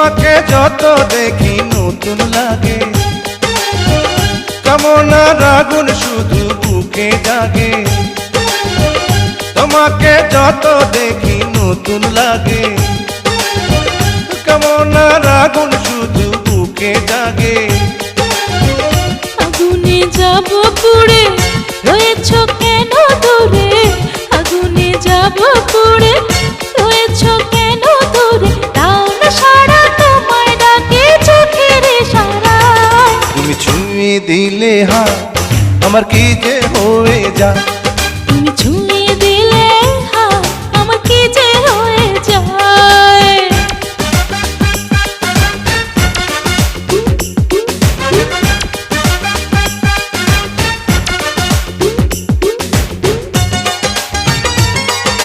তোমাকে যত দেখি নতুন লাগে, কামনার আগুন শুধু বুকে জাগে। তোমাকে যত দেখি নতুন লাগে, কামনার আগুন শুধু বুকে জাগে। আগুনে যাব পুড়ে রয়েছ কেন দূরে, আগুনে যাব পুড়ে রয়েছ কেন দূরে, দাও না সারা তোমায় ডাকে চোখের ইশারায়। তুমি ছুঁয়ে দিলে হাত আমার কি যে হয়ে যায়,